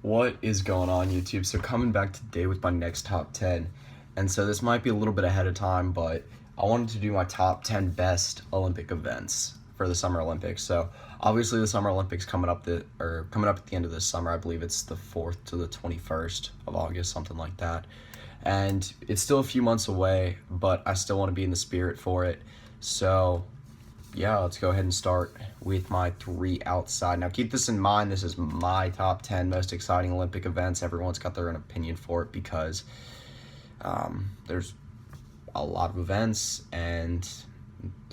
What is going on, YouTube? So coming back today with my next top 10. And so this might be a little bit ahead of time, but I wanted to do my top 10 best Olympic events for the Summer Olympics. So obviously the Summer Olympics coming up at the end of this summer. I believe it's the 4th to the 21st of August, something like that. And it's still a few months away, but I still want to be in the spirit for it. So yeah, let's go ahead and start with my 3 outside. Now, keep this in mind. This is my top 10 most exciting Olympic events. Everyone's got their own opinion for it because there's a lot of events, and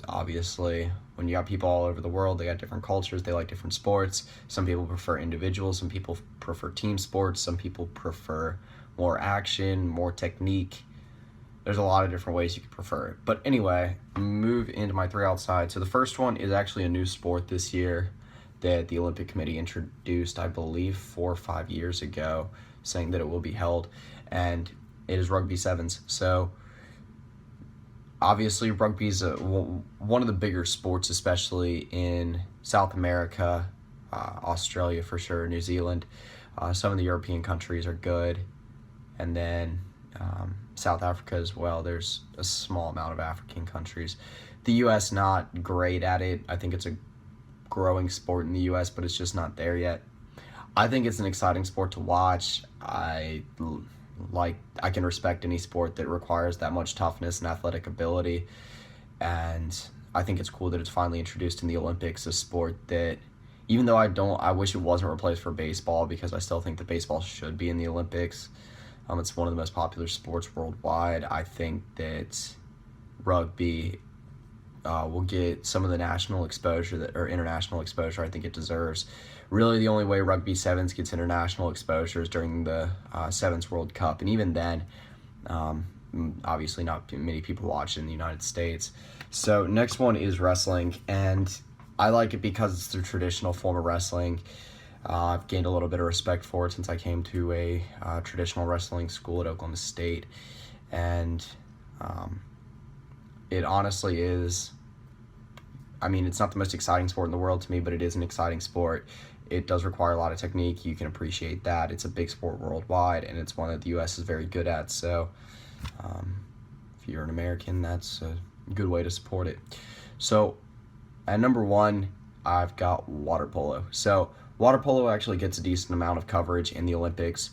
obviously, when you got people all over the world, they got different cultures, they like different sports. Some people prefer individuals, some people prefer team sports, some people prefer more action, more technique. There's a lot of different ways you could prefer it. But anyway, move into my 3 outside. So the first one is actually a new sport this year that the Olympic Committee introduced, I believe, 4 or 5 years ago, saying that it will be held, and it is rugby sevens. So obviously rugby is one of the bigger sports, especially in South America, Australia for sure, New Zealand. Some of the European countries are good, and then South Africa as well. There's a small amount of African countries. The U.S. not great at it. I think it's a growing sport in the U.S., but it's just not there yet. I think it's an exciting sport to watch. I can respect any sport that requires that much toughness and athletic ability, and I think it's cool that it's finally introduced in the Olympics, a sport that, even though I wish it wasn't replaced for baseball, because I still think that baseball should be in the Olympics. It's one of the most popular sports worldwide. I think that rugby will get some of the national exposure or international exposure I think it deserves. Really, the only way rugby sevens gets international exposure is during the Sevens World Cup, and even then, obviously not many people watch it in the United States. So next one is wrestling, and I like it because it's the traditional form of wrestling. I've gained a little bit of respect for it since I came to a traditional wrestling school at Oklahoma State, and it honestly is, it's not the most exciting sport in the world to me, but it is an exciting sport. It does require a lot of technique. You can appreciate that. It's a big sport worldwide, and it's one that the U.S. is very good at, so if you're an American, that's a good way to support it. So at number 1, I've got water polo. So water polo actually gets a decent amount of coverage in the Olympics.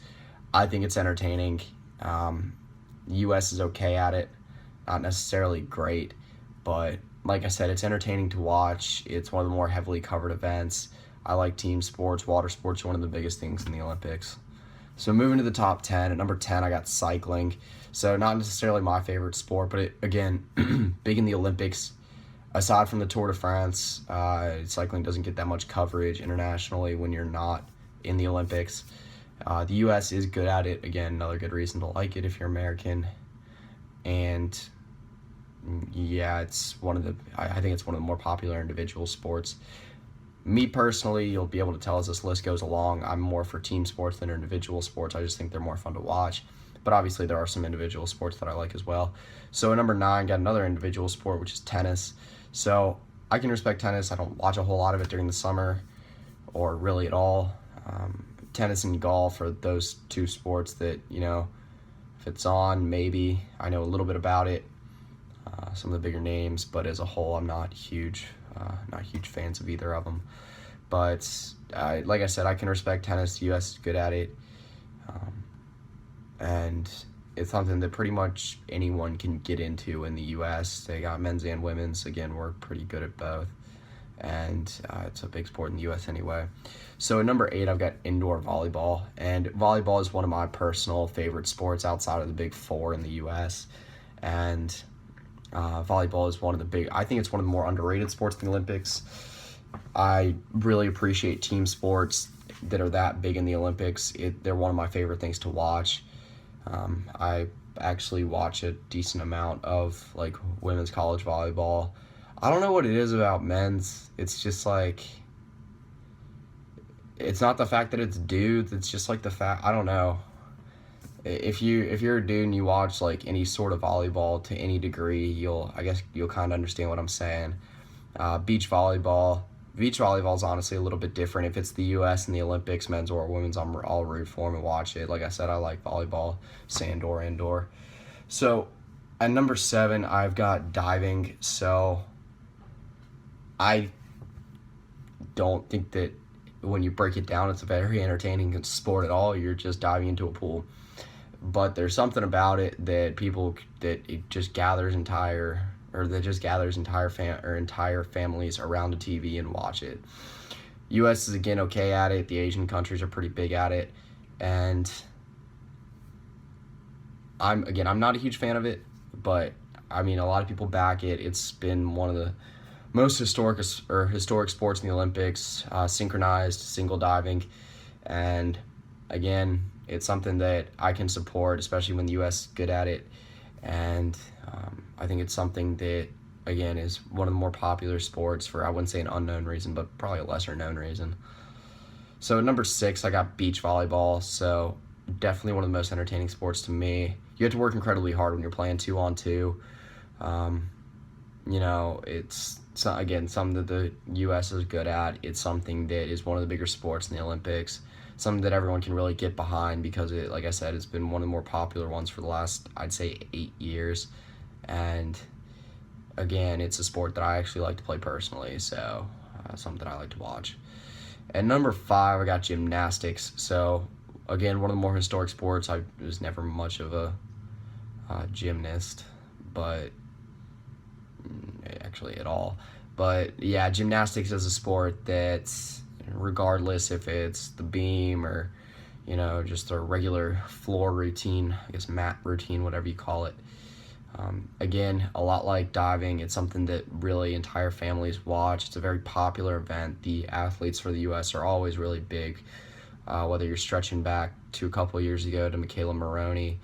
I think it's entertaining. The U.S. is okay at it, not necessarily great, but like I said, it's entertaining to watch. It's one of the more heavily covered events. I like team sports. Water sports are one of the biggest things in the Olympics. So moving to the top 10, at number 10, I got cycling. So not necessarily my favorite sport, but again, big in the Olympics. Aside from the Tour de France, cycling doesn't get that much coverage internationally when you're not in the Olympics. The U.S. is good at it. Again, another good reason to like it if you're American. And yeah, I think it's one of the more popular individual sports. Me personally, you'll be able to tell as this list goes along, I'm more for team sports than individual sports. I just think they're more fun to watch. But obviously there are some individual sports that I like as well. So at number 9, got another individual sport, which is tennis. So I can respect tennis. I don't watch a whole lot of it during the summer, or really at all. Tennis and golf are those 2 sports that, if it's on, maybe. I know a little bit about it, some of the bigger names, but as a whole, I'm not huge fans of either of them. But like I said, I can respect tennis. The U.S. is good at it, and it's something that pretty much anyone can get into in the U.S. They got men's and women's. Again, we're pretty good at both, and it's a big sport in the U.S. anyway. So at number 8, I've got indoor volleyball, and volleyball is one of my personal favorite sports outside of the big 4 in the U.S., and volleyball is I think it's one of the more underrated sports in the Olympics. I really appreciate team sports that are that big in the Olympics. They're one of my favorite things to watch. I actually watch a decent amount of women's college volleyball. I don't know what it is about men's. It's just it's not the fact that it's dudes. It's just the fact, I don't know. If you're a dude and you watch any sort of volleyball to any degree, you'll kind of understand what I'm saying. Beach volleyball, Beach volleyball is honestly a little bit different. If it's the U.S. and the Olympics, men's or women's, I'll root for them and watch it. Like I said, I like volleyball, sand or indoor. So at number 7, I've got diving. So I don't think that when you break it down, it's a very entertaining sport at all. You're just diving into a pool. But there's something about it that it just gathers entire families around the TV and watch it. U.S. is again okay at it. The Asian countries are pretty big at it, and I'm not a huge fan of it, but I mean a lot of people back it. It's been one of the most historic sports in the Olympics, synchronized single diving, and again, it's something that I can support, especially when the U.S. is good at it, and I think it's something that, again, is one of the more popular sports for, I wouldn't say an unknown reason, but probably a lesser known reason. So at number 6, I got beach volleyball, so definitely one of the most entertaining sports to me. You have to work incredibly hard when you're playing 2-on-2. It's something that the U.S. is good at. It's something that is one of the bigger sports in the Olympics, something that everyone can really get behind because it, like I said, it's been one of the more popular ones for the last, I'd say, 8 years. And again, it's a sport that I actually like to play personally, so something I like to watch. At number 5, I got gymnastics. So again, one of the more historic sports. I was never much of a gymnast, but actually at all. But yeah, gymnastics is a sport that's, regardless if it's the beam or just a regular floor routine, I guess mat routine, whatever you call it. Again, a lot like diving, it's something that really entire families watch. It's a very popular event. The athletes for the U.S. are always really big, whether you're stretching back to a couple years ago to Michaela Maroney,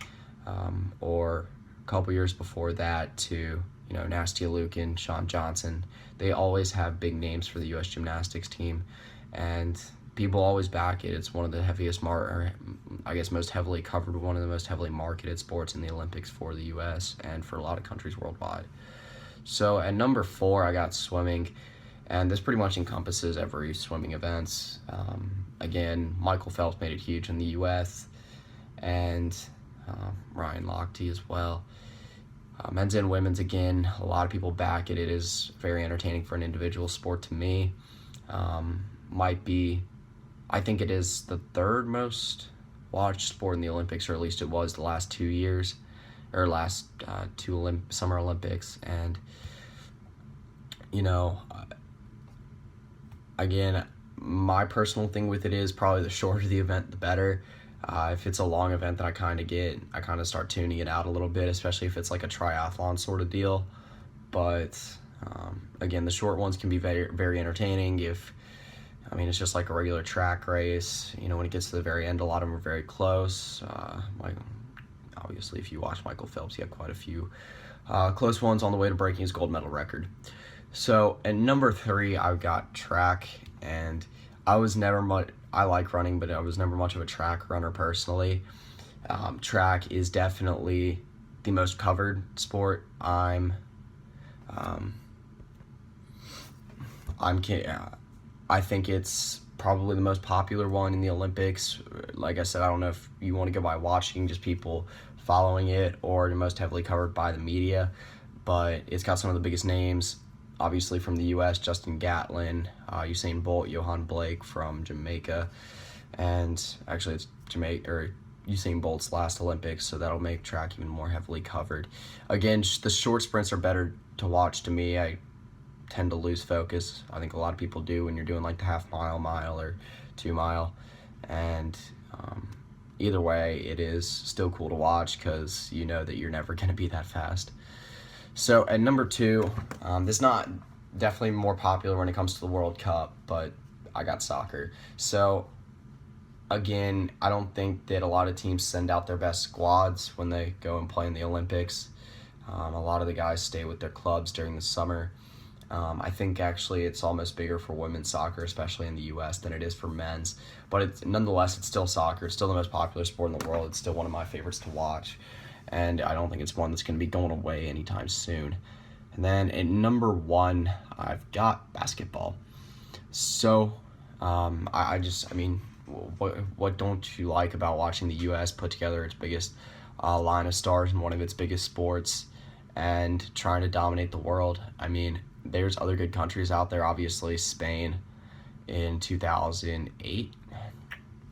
or a couple years before that to Nastia Lukin, Shawn Johnson. They always have big names for the U.S. gymnastics team, and people always back it. It's one of the most heavily covered, one of the most heavily marketed sports in the Olympics for the U.S. and for a lot of countries worldwide. So at number 4, I got swimming, and this pretty much encompasses every swimming events. Again, Michael Phelps made it huge in the U.S., and Ryan Lochte as well. Men's and women's, again, a lot of people back it. It is very entertaining for an individual sport to me. I think it is the 3rd most watched sport in the Olympics, or at least it was the last 2 years, or last 2 Summer Olympics. And, again, my personal thing with it is probably the shorter the event, the better. If it's a long event that I kind of start tuning it out a little bit, especially if it's like a triathlon sort of deal. But, again, the short ones can be very, very entertaining. It's just like a regular track race. When it gets to the very end, a lot of them are very close. Obviously, if you watch Michael Phelps, you have quite a few close ones on the way to breaking his gold medal record. So at number 3, I've got track, and I like running, but I was never much of a track runner personally. Track is definitely the most covered sport. I think it's probably the most popular one in the Olympics. Like I said, I don't know if you want to go by watching just people following it or the most heavily covered by the media, but it's got some of the biggest names, obviously from the U.S., Justin Gatlin, Usain Bolt, Johan Blake from Jamaica, and actually it's Usain Bolt's last Olympics, so that'll make track even more heavily covered. Again, the short sprints are better to watch to me. I tend to lose focus. I think a lot of people do when you're doing like the half mile, or 2 mile, and either way, it is still cool to watch because you know that you're never going to be that fast. So at number 2, this is not definitely more popular when it comes to the World Cup, but I got soccer. So again, I don't think that a lot of teams send out their best squads when they go and play in the Olympics. A lot of the guys stay with their clubs during the summer. I think actually it's almost bigger for women's soccer, especially in the U.S., than it is for men's. But nonetheless, it's still soccer. It's still the most popular sport in the world. It's still one of my favorites to watch. And I don't think it's one that's going to be going away anytime soon. And then at number 1, I've got basketball. So, I mean, what don't you like about watching the U.S. put together its biggest line of stars in one of its biggest sports and trying to dominate the world? I mean, there's other good countries out there. Obviously, Spain in 2008.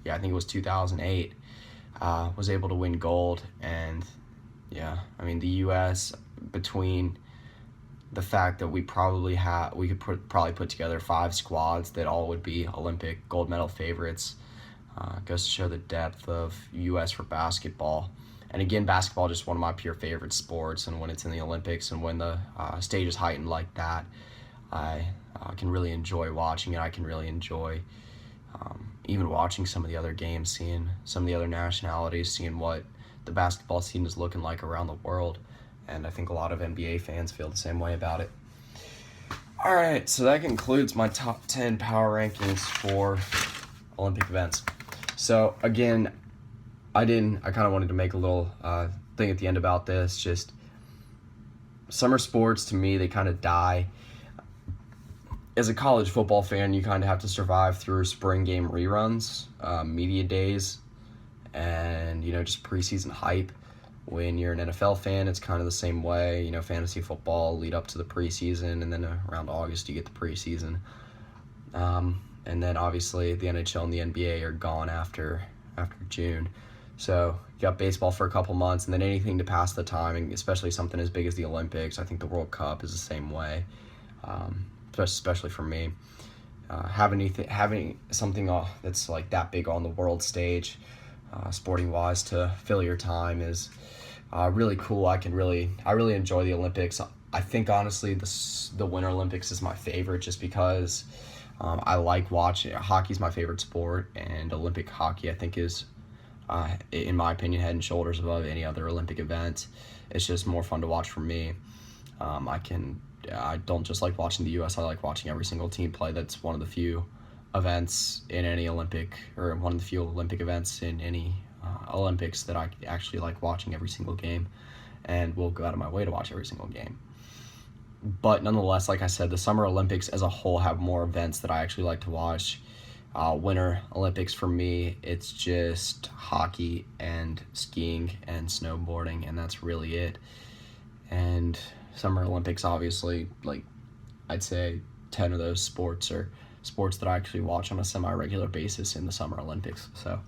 Yeah, I think it was 2008. Was able to win gold, and yeah, I mean the U.S. between the fact that we could probably put together 5 squads that all would be Olympic gold medal favorites. Goes to show the depth of U.S. for basketball. And again, basketball is just one of my pure favorite sports. And when it's in the Olympics and when the stage is heightened like that, I can really enjoy watching it. I can really enjoy even watching some of the other games, seeing some of the other nationalities, seeing what the basketball scene is looking like around the world. And I think a lot of NBA fans feel the same way about it. All right, so that concludes my top 10 power rankings for Olympic events. So again, I kind of wanted to make a little thing at the end about this. Just summer sports, to me, they kind of die. As a college football fan, you kind of have to survive through spring game reruns, media days, and, just preseason hype. When you're an NFL fan, it's kind of the same way. Fantasy football lead up to the preseason, and then around August you get the preseason. And then obviously the NHL and the NBA are gone after June. So you got baseball for a couple months, and then anything to pass the time, and especially something as big as the Olympics. I think the World Cup is the same way, especially for me. Having something that's like that big on the world stage, sporting wise, to fill your time is really cool. I really enjoy the Olympics. I think honestly the Winter Olympics is my favorite, just because I like watching. Hockey's my favorite sport, and Olympic hockey I think is, in my opinion, head and shoulders above any other Olympic event. It's just more fun to watch for me. I don't just like watching the U.S. I like watching every single team play. That's one of the few events in any Olympic, or one of the few Olympic events in any Olympics that I actually like watching every single game, and will go out of my way to watch every single game. But nonetheless, like I said, the Summer Olympics as a whole have more events that I actually like to watch. Winter Olympics for me, it's just hockey and skiing and snowboarding, and that's really it. And Summer Olympics, obviously, like I'd say 10 of those sports are sports that I actually watch on a semi-regular basis in the Summer Olympics. So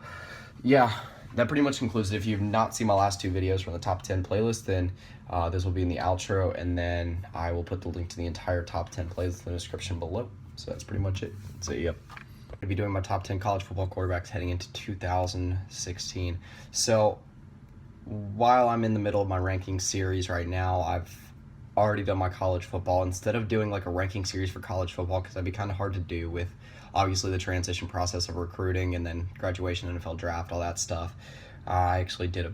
yeah, that pretty much concludes it. If you've not seen my last 2 videos from the top 10 playlist, then this will be in the outro, and then I will put the link to the entire top 10 playlist in the description below. So that's pretty much it. So yep, I'm going to be doing my top 10 college football quarterbacks heading into 2016. So while I'm in the middle of my ranking series right now, I've already done my college football. Instead of doing like a ranking series for college football, because that'd be kind of hard to do with obviously the transition process of recruiting and then graduation, NFL draft, all that stuff, I actually did a